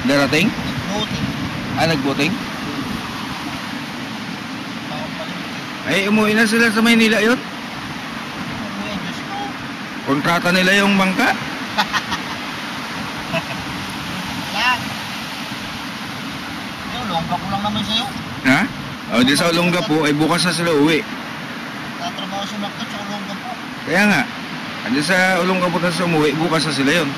Darating? Voting. Nag-voting? Papalimit. Ay, umuwi na sila sa Maynila yun? Umuwi, Diyos ko. Kontrata nila yung bangka? Yan. Yung longga ko lang naman sa'yo. Ha? O, di sa Olongapo, ay bukas na sila uwi. Tatrabaho si Macto sa longga po. Kaya nga, di sa Olongapo na sa umuwi, bukas na sila yun.